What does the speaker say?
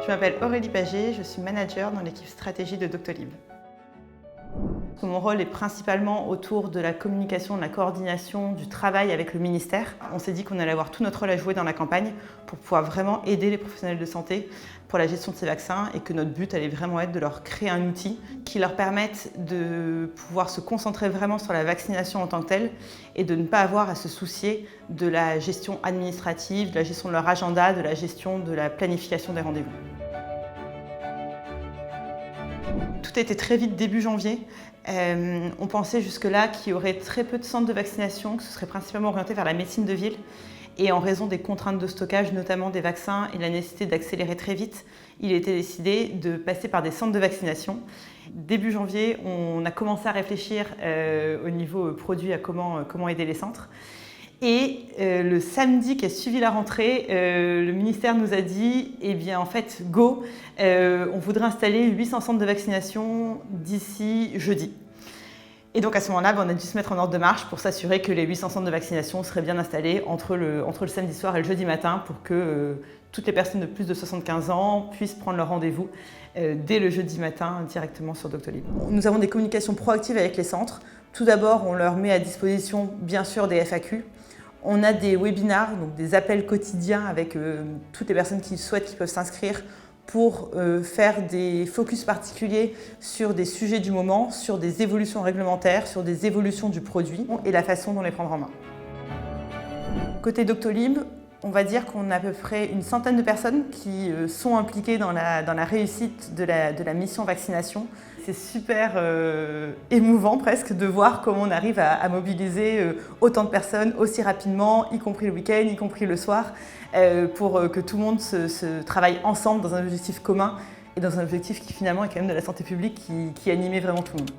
Je m'appelle Aurélie Paget, je suis manager dans l'équipe stratégie de Doctolib. Mon rôle est principalement autour de la communication, de la coordination, du travail avec le ministère. On s'est dit qu'on allait avoir tout notre rôle à jouer dans la campagne pour pouvoir vraiment aider les professionnels de santé pour la gestion de ces vaccins et que notre but allait vraiment être de leur créer un outil qui leur permette de pouvoir se concentrer vraiment sur la vaccination en tant que telle et de ne pas avoir à se soucier de la gestion administrative, de la gestion de leur agenda, de la gestion de la planification des rendez-vous. Tout était très vite début janvier. On pensait jusque-là qu'il y aurait très peu de centres de vaccination, que ce serait principalement orienté vers la médecine de ville. Et en raison des contraintes de stockage, notamment des vaccins, et de la nécessité d'accélérer très vite, il a été décidé de passer par des centres de vaccination. Début janvier, on a commencé à réfléchir au niveau produit à comment aider les centres. Et le samedi qui a suivi la rentrée, le ministère nous a dit « Eh bien, en fait, go, on voudrait installer 800 centres de vaccination d'ici jeudi ». Et donc à ce moment-là, on a dû se mettre en ordre de marche pour s'assurer que les 800 centres de vaccination seraient bien installés entre le samedi soir et le jeudi matin pour que toutes les personnes de plus de 75 ans puissent prendre leur rendez-vous dès le jeudi matin directement sur Doctolib. Nous avons des communications proactives avec les centres. Tout d'abord, on leur met à disposition bien sûr des FAQ. On a des webinars, donc des appels quotidiens avec toutes les personnes qui souhaitent, qui peuvent s'inscrire pour faire des focus particuliers sur des sujets du moment, sur des évolutions réglementaires, sur des évolutions du produit et la façon dont les prendre en main. Côté Doctolib, on va dire qu'on a à peu près une centaine de personnes qui sont impliquées dans la réussite de la mission vaccination. C'est super émouvant presque de voir comment on arrive à mobiliser autant de personnes aussi rapidement, y compris le week-end, y compris le soir, pour que tout le monde se travaille ensemble dans un objectif commun et dans un objectif qui finalement est quand même de la santé publique qui animait vraiment tout le monde.